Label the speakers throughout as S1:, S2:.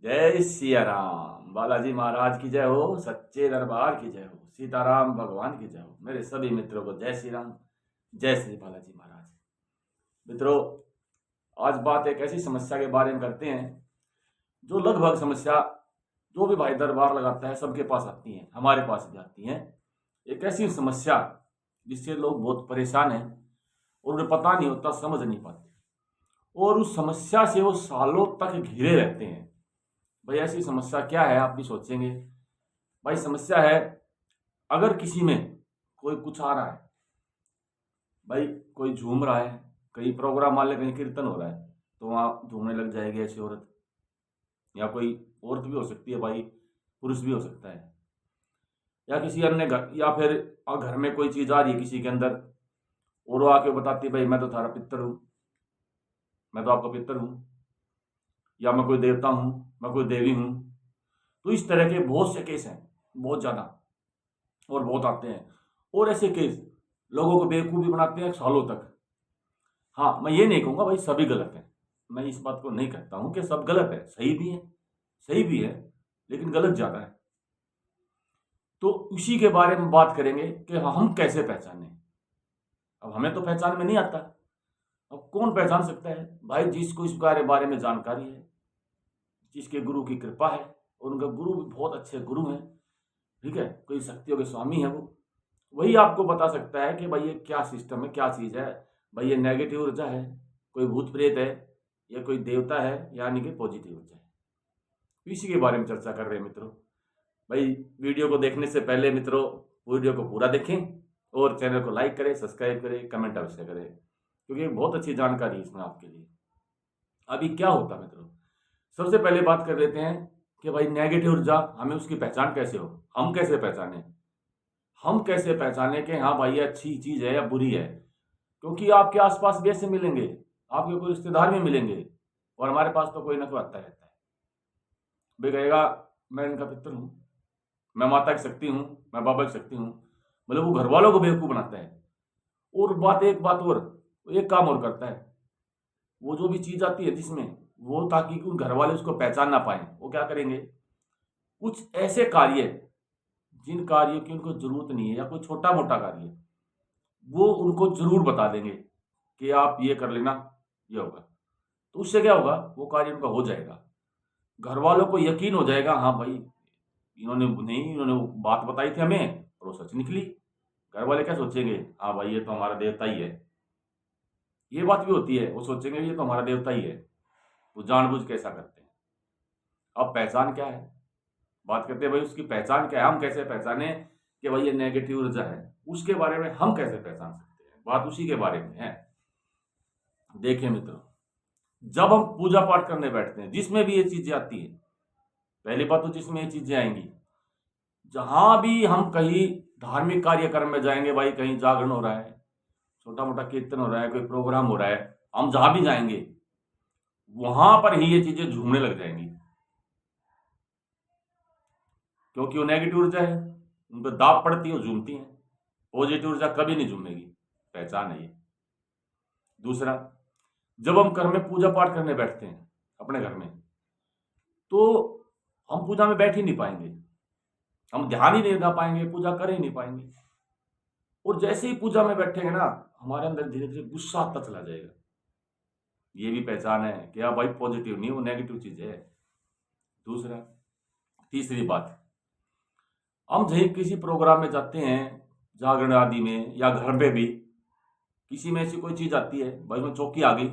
S1: जय सिया राम। बालाजी महाराज की जय हो, सच्चे दरबार की जय हो, सीताराम भगवान की जय हो। मेरे सभी मित्रों को जय श्री राम, जय श्री बालाजी महाराज। मित्रों, आज बात एक ऐसी समस्या के बारे में करते हैं जो लगभग समस्या जो भी भाई दरबार लगाता है सबके पास आती है, हमारे पास भी आती है। एक ऐसी समस्या जिससे लोग बहुत परेशान हैं और उन्हें पता नहीं होता, समझ नहीं पाते, और उस समस्या से वो सालों तक घिरे रहते हैं। भाई ऐसी समस्या क्या है, आप भी सोचेंगे। भाई समस्या है, अगर किसी में कोई कुछ आ रहा है, भाई कोई झूम रहा है, कहीं प्रोग्राम मान ले, कहीं कीर्तन हो रहा है, तो वहाँ झूमने लग जाएगी ऐसी औरत, या कोई औरत भी हो सकती है भाई, पुरुष भी हो सकता है, या किसी अन्य घर, या फिर घर में कोई चीज़ आ रही है किसी के अंदर और वो आके बताती है भाई मैं तो थारा पितर हूँ, मैं तो आपका पितर हूँ, या मैं कोई देवता हूँ, मैं कोई देवी हूँ। तो इस तरह के बहुत से केस हैं, बहुत ज़्यादा, और बहुत आते हैं। और ऐसे केस लोगों को बेवकूफ़ भी बनाते हैं सालों तक। हाँ, मैं ये नहीं कहूँगा भाई सभी गलत हैं, मैं इस बात को नहीं कहता हूँ कि सब गलत है, सही भी है, लेकिन गलत ज़्यादा है। तो उसी के बारे में बात करेंगे कि हम कैसे पहचानें। अब हमें तो पहचान में नहीं आता, अब कौन पहचान सकता है भाई? जिसको इस बारे में जानकारी है, जिसके गुरु की कृपा है, और उनका गुरु भी बहुत अच्छे गुरु हैं, ठीक है, कोई शक्तियों के स्वामी है, वो वही आपको बता सकता है कि भाई ये क्या सिस्टम है, क्या चीज़ है। भाई ये नेगेटिव ऊर्जा है, कोई भूत प्रेत है, या कोई देवता है, यानी कि पॉजिटिव ऊर्जा है। तो इसी के बारे में चर्चा कर रहे हैं मित्रों। भाई वीडियो को देखने से पहले मित्रों, वीडियो को पूरा देखें और चैनल को लाइक करें, सब्सक्राइब करें, कमेंट अवश्य करें, क्योंकि बहुत अच्छी जानकारी है इसमें आपके लिए। अभी क्या होता है मित्रों, सबसे पहले बात कर लेते हैं कि भाई नेगेटिव ऊर्जा, हमें उसकी पहचान कैसे हो, हम कैसे पहचानें। हम कैसे पहचानें कि हाँ भाई ये अच्छी चीज़ है या बुरी है, क्योंकि आपके आसपास भी ऐसे मिलेंगे, आपके कोई रिश्तेदार भी मिलेंगे, और हमारे पास तो कोई ना कोई आता रहता है। भाई कहेगा मैं इनका पितर हूँ, मैं माता की शक्ति हूँ, मैं बाबा की शक्ति हूँ, मतलब वो घर वालों को बेवकूफ़ बनाता है। और एक बात और, एक काम और करता है, वो जो भी चीज़ आती है जिसमें, वो ताकि उन घर वाले उसको पहचान ना पाए, वो क्या करेंगे, कुछ ऐसे कार्य जिन कार्यों की उनको जरूरत नहीं है, या कोई छोटा मोटा कार्य, वो उनको जरूर बता देंगे कि आप ये कर लेना, ये होगा। तो उससे क्या होगा, वो कार्य उनका हो जाएगा, घर वालों को यकीन हो जाएगा, हाँ भाई इन्होंने वो बात बताई थी हमें और वो सच निकली। घर वाले क्या सोचेंगे, हाँ भाई ये तो हमारा देवता ही है। ये बात भी होती है, वो सोचेंगे ये तो हमारा देवता ही है, वो जानबूझ के ऐसा करते हैं। अब पहचान क्या है, बात करते हैं भाई उसकी पहचान क्या है, हम कैसे पहचाने कि भाई ये नेगेटिव ऊर्जा है, उसके बारे में हम कैसे पहचान सकते हैं, बात उसी के बारे में है। देखिए मित्रों, जब हम पूजा पाठ करने बैठते हैं, जिसमें भी ये चीजें आती है, पहली बात तो जिसमें ये चीजें आएंगी, जहां भी हम कहीं धार्मिक कार्यक्रम में जाएंगे, भाई कहीं जागरण हो रहा है, छोटा मोटा कीर्तन हो रहा है, कोई प्रोग्राम हो रहा है, हम जहां भी जाएंगे वहां पर ही ये चीजें झूमने लग जाएंगी, क्योंकि वो नेगेटिव ऊर्जा है, उन पर दाब पड़ती है, वो झूमती है। पॉजिटिव ऊर्जा कभी नहीं झूमेगी, पहचान है ये। दूसरा, जब हम घर में पूजा पाठ करने बैठते हैं अपने घर में, तो हम पूजा में बैठ ही नहीं पाएंगे, हम ध्यान ही नहीं लगा पाएंगे, पूजा कर ही नहीं पाएंगे। और जैसे ही पूजा में बैठेंगे ना, हमारे अंदर धीरे धीरे गुस्सा आता चला जाएगा। ये भी पहचान है कि हाँ भाई पॉजिटिव नहीं, वो नेगेटिव चीज है। दूसरा, तीसरी बात, हम जब किसी प्रोग्राम में जाते हैं, जागरण आदि में या घर पे भी, किसी में ऐसी कोई चीज आती है, भाई उसमें चौकी आ गई,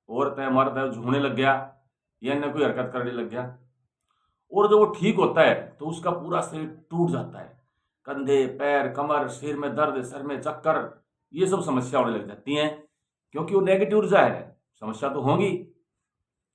S1: औरत है मर्द है, झूमने लग गया या अन्य कोई हरकत करने लग गया, और जब वो ठीक होता है तो उसका पूरा शरीर टूट जाता है, कंधे पैर कमर, सिर में दर्द, सर में चक्कर, ये सब समस्या होने लग जाती हैं, क्योंकि वो नेगेटिव ऊर्जा है। समस्या तो होगी,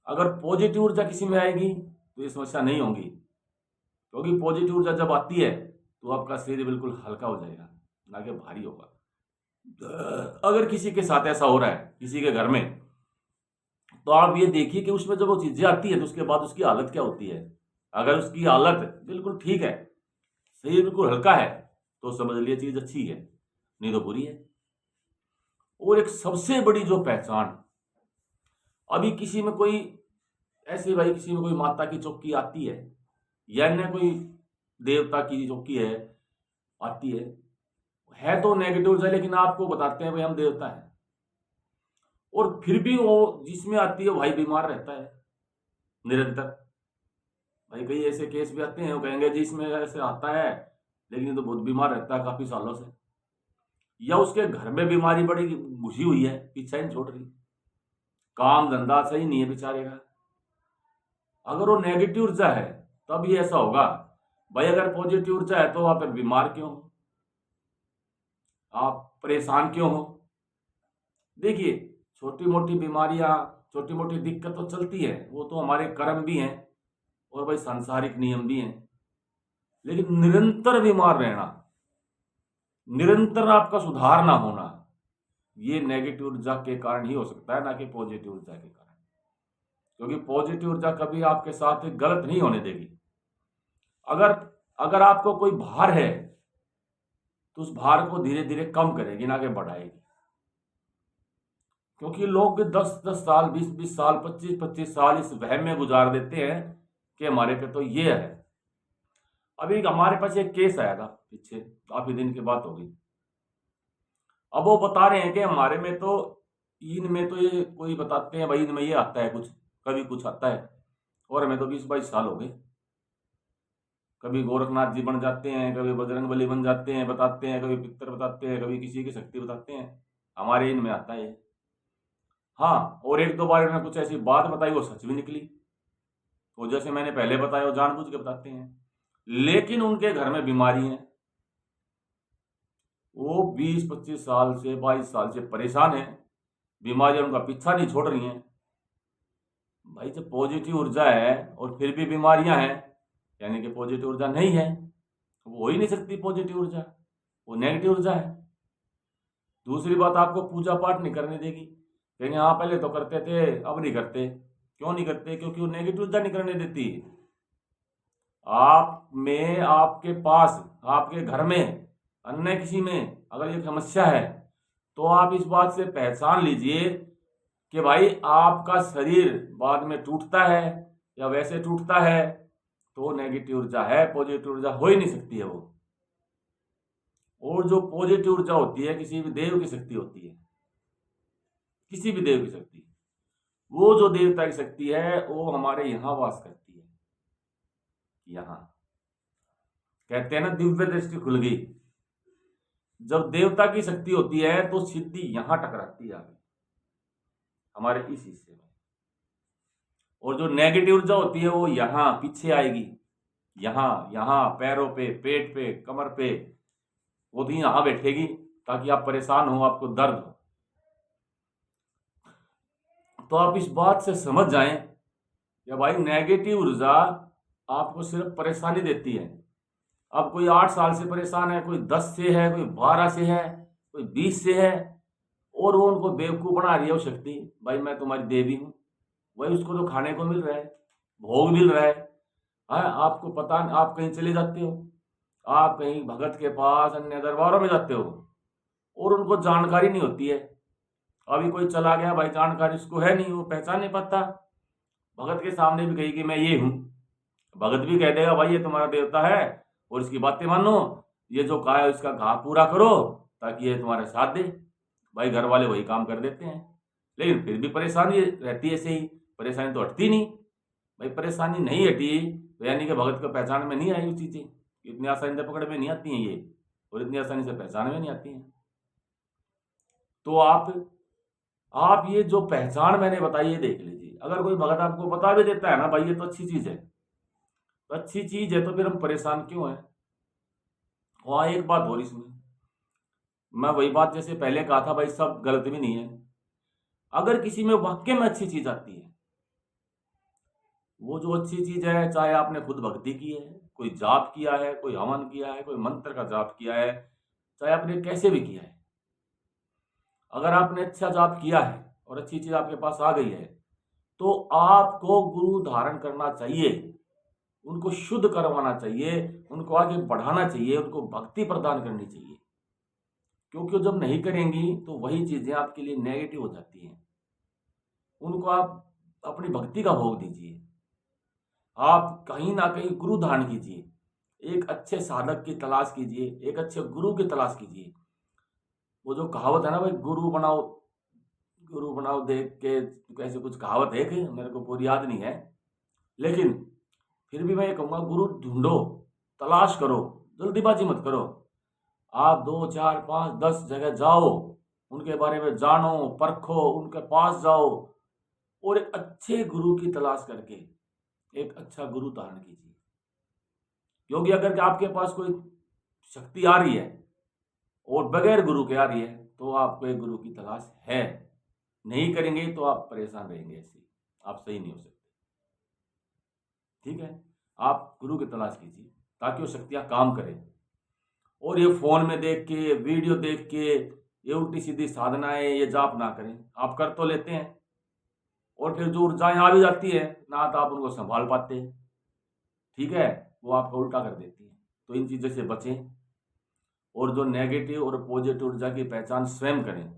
S1: अगर पॉजिटिव ऊर्जा किसी में आएगी तो ये समस्या नहीं होगी, क्योंकि पॉजिटिव ऊर्जा जब आती है तो आपका शरीर बिल्कुल हल्का हो जाएगा, ना कि भारी होगा। अगर किसी के साथ ऐसा हो रहा है, किसी के घर में, तो आप ये देखिए कि उसमें जब वो चीजें आती है तो उसके बाद उसकी हालत क्या होती है। अगर उसकी हालत बिल्कुल ठीक है, शरीर बिल्कुल हल्का है, तो समझ लिए चीज अच्छी है, नहीं तो बुरी है। और एक सबसे बड़ी जो पहचान, अभी किसी में कोई ऐसे भाई किसी में कोई माता की चौकी आती है या अन्य कोई देवता की चौकी है आती है तो नेगेटिव ऊर्जा, लेकिन आपको बताते हैं भाई हम देवता हैं, और फिर भी वो जिसमें आती है भाई बीमार रहता है निरंतर। भाई कई ऐसे केस भी आते हैं, वो कहेंगे जी इसमें ऐसे आता है लेकिन ये तो बहुत बीमार रहता है काफी सालों से, या उसके घर में बीमारी बड़ी घुसी हुई है, पीछा ही नहीं छोड़ रही, काम धंधा सही नहीं है बेचारे का। अगर वो नेगेटिव ऊर्जा है तब ये ऐसा होगा। भाई अगर पॉजिटिव ऊर्जा है तो आप बीमार क्यों हो, आप परेशान क्यों हो? देखिए, छोटी मोटी बीमारियां, छोटी मोटी दिक्कत तो चलती है, वो तो हमारे कर्म भी हैं और भाई सांसारिक नियम भी हैं, लेकिन निरंतर बीमार रहना, निरंतर आपका सुधार ना होना, ये नेगेटिव ऊर्जा के कारण ही हो सकता है, ना कि पॉजिटिव ऊर्जा के कारण। क्योंकि पॉजिटिव ऊर्जा कभी आपके साथ गलत नहीं होने देगी। अगर अगर आपको कोई भार है तो उस भार को धीरे धीरे कम करेगी, ना कि बढ़ाएगी। क्योंकि लोग 10-10 साल, 20-20 साल, 25-25 साल इस वहम में गुजार देते हैं कि हमारे पे तो ये है। अभी हमारे पास एक केस आया था पीछे, काफी दिन की बात होगी। अब वो बता रहे हैं कि हमारे में तो, इनमें तो ये कोई बताते हैं भाई इनमें ये आता है कुछ, कभी कुछ आता है, और हमें तो 20-22 साल हो गए। कभी गोरखनाथ जी बन जाते हैं, कभी बजरंगबली बन जाते हैं, बताते हैं, कभी पितर बताते हैं, कभी किसी की शक्ति बताते हैं, हमारे इनमें आता है। हाँ, और एक दो बार उन्होंने कुछ ऐसी बात बताई वो सच भी निकली, तो जैसे मैंने पहले बताया वो जानबूझ के बताते हैं, लेकिन उनके घर में बीमारी है, वो 20-25 साल से, 22 साल से परेशान है, बीमारियां उनका पीछा नहीं छोड़ रही हैं। भाई जब पॉजिटिव ऊर्जा है और फिर भी बीमारियां हैं, यानी कि पॉजिटिव ऊर्जा नहीं है, वो हो ही नहीं सकती पॉजिटिव ऊर्जा, वो नेगेटिव ऊर्जा है। दूसरी बात, आपको पूजा पाठ नहीं करने देगी, कहेंगे हाँ पहले तो करते थे अब नहीं करते। क्यों नहीं करते? क्योंकि वो नेगेटिव ऊर्जा नहीं करने देती। आप में, आपके पास, आपके घर में, अन्य किसी में अगर ये समस्या है तो आप इस बात से पहचान लीजिए कि भाई आपका शरीर बाद में टूटता है या वैसे टूटता है तो नेगेटिव ऊर्जा है, पॉजिटिव ऊर्जा हो ही नहीं सकती है वो। और जो पॉजिटिव ऊर्जा होती है किसी भी देव की शक्ति होती है, किसी भी देव की शक्ति, वो जो देवता की शक्ति है वो हमारे यहाँ वास करती है। यहाँ कहते हैं ना दिव्य दृष्टि खुल गई। जब देवता की शक्ति होती है तो सिद्धि यहां टकराती है आगे हमारे इस हिस्से में, और जो नेगेटिव ऊर्जा होती है वो यहां पीछे आएगी, यहां यहां पैरों पे, पेट पे, कमर पे, वो तो यहां बैठेगी ताकि आप परेशान हो, आपको दर्द हो। तो आप इस बात से समझ जाएं कि भाई नेगेटिव ऊर्जा आपको सिर्फ परेशानी देती है। अब कोई 8 साल से परेशान है, कोई 10 से है, कोई 12 से है, कोई 20 से है, और वो उनको बेवकूफ बना रही है वो शक्ति, भाई मैं तुम्हारी देवी हूं। वही उसको तो खाने को मिल रहा है, भोग मिल रहा है। हाँ, आपको पता, आप कहीं चले जाते हो, आप कहीं भगत के पास, अन्य दरबारों में जाते हो और उनको जानकारी नहीं होती है। अभी कोई चला गया भाई, जानकारी उसको है नहीं, वो पहचान नहीं पाता। भगत के सामने भी कही कि मैं ये हूं, भगत भी कह देगा भाई ये तुम्हारा देवता है और इसकी बातें मानो, ये जो कहा है इसका घा पूरा करो ताकि ये तुम्हारे साथ दे। भाई घर वाले वही काम कर देते हैं, लेकिन फिर भी परेशानी रहती है। ऐसे ही परेशानी तो हटती नहीं। भाई परेशानी नहीं हटी तो यानी कि भगत को पहचान में नहीं आई वो चीजें, इतनी आसानी से पकड़ में नहीं आती हैं ये, और इतनी आसानी से पहचान में नहीं आती हैं। तो आप ये जो पहचान मैंने बताई है देख लीजिए। अगर कोई भगत आपको बता भी देता है ना भाई ये तो अच्छी चीज है, तो अच्छी चीज है तो फिर हम परेशान क्यों हैं? वहां एक बात और इसमें, मैं वही बात जैसे पहले कहा था भाई, सब गलत भी नहीं है। अगर किसी में वाक्य में अच्छी चीज आती है, वो जो अच्छी चीज है, चाहे आपने खुद भक्ति की है, कोई जाप किया है, कोई हवन किया है, कोई मंत्र का जाप किया है, चाहे आपने कैसे भी किया है, अगर आपने अच्छा जाप किया है और अच्छी चीज आपके पास आ गई है तो आपको गुरु धारण करना चाहिए, उनको शुद्ध करवाना चाहिए, उनको आगे बढ़ाना चाहिए, उनको भक्ति प्रदान करनी चाहिए। क्योंकि जब नहीं करेंगी तो वही चीजें आपके लिए नेगेटिव हो जाती हैं। उनको आप अपनी भक्ति का भोग दीजिए। आप कहीं ना कहीं गुरु धारण कीजिए, एक अच्छे साधक की तलाश कीजिए, एक अच्छे गुरु की तलाश कीजिए। वो जो कहावत है ना भाई, गुरु बनाओ देख के, कैसे कुछ कहावत है कि मेरे को पूरी याद नहीं है, लेकिन फिर भी मैं ये कहूँगा, गुरु ढूंढो, तलाश करो, जल्दीबाजी मत करो। आप 2, 4, 5, 10 जगह जाओ, उनके बारे में जानो, परखो, उनके पास जाओ और एक अच्छे गुरु की तलाश करके एक अच्छा गुरु धारण कीजिए। क्योंकि अगर आपके पास कोई शक्ति आ रही है और बगैर गुरु के आ रही है, तो आपको एक गुरु की तलाश है। नहीं करेंगे तो आप परेशान रहेंगे, ऐसे आप सही नहीं हो सकते। ठीक है, आप गुरु की तलाश कीजिए ताकि वो शक्तियां काम करें। और ये फोन में देख के, वीडियो देख के, ये उल्टी सीधी साधनाएं, ये जाप ना करें। आप कर तो लेते हैं और फिर जो ऊर्जाएं आ भी जाती है ना, तो आप उनको संभाल पाते हैं। ठीक है, वो आपका उल्टा कर देती है। तो इन चीज़ों से बचें और जो नेगेटिव और पॉजिटिव ऊर्जा की पहचान स्वयं करें।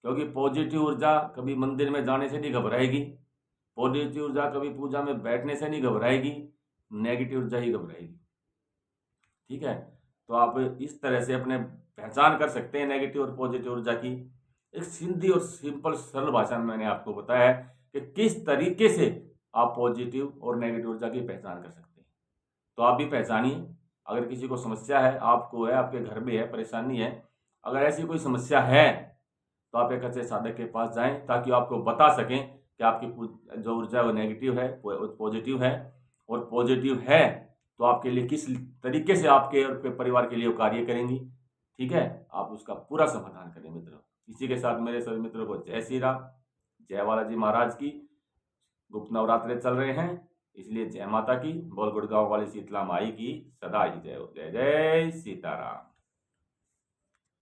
S1: क्योंकि पॉजिटिव ऊर्जा कभी मंदिर में जाने से नहीं घबराएगी, पॉजिटिव ऊर्जा कभी पूजा में बैठने से नहीं घबराएगी, नेगेटिव ऊर्जा ही घबराएगी। ठीक है, तो आप इस तरह से अपने पहचान कर सकते हैं नेगेटिव और पॉजिटिव ऊर्जा की। एक सीधी और सिंपल सरल भाषा में मैंने आपको बताया है कि किस तरीके से आप पॉजिटिव और नेगेटिव ऊर्जा की पहचान कर सकते हैं। तो आप भी पहचानिए। अगर किसी को समस्या है, आपको है, आपके घर में है, परेशानी है, अगर ऐसी कोई समस्या है तो आप एक अच्छे साधक के पास जाएं ताकि आपको बता सकें कि आपकी जो ऊर्जा है वो नेगेटिव है, पॉजिटिव है, और पॉजिटिव है तो आपके लिए किस तरीके से आपके और आपके परिवार के लिए वो कार्य करेंगी। ठीक है, आप उसका पूरा समाधान करें मित्रों। इसी के साथ मेरे सभी मित्रों को जय श्री राम, जय बालाजी महाराज की। गुप्त नवरात्रे चल रहे हैं, इसलिए जय माता की, बोल गुड़गांव वाली शीतला माई की सदा ही जय हो। जय जय सीताराम।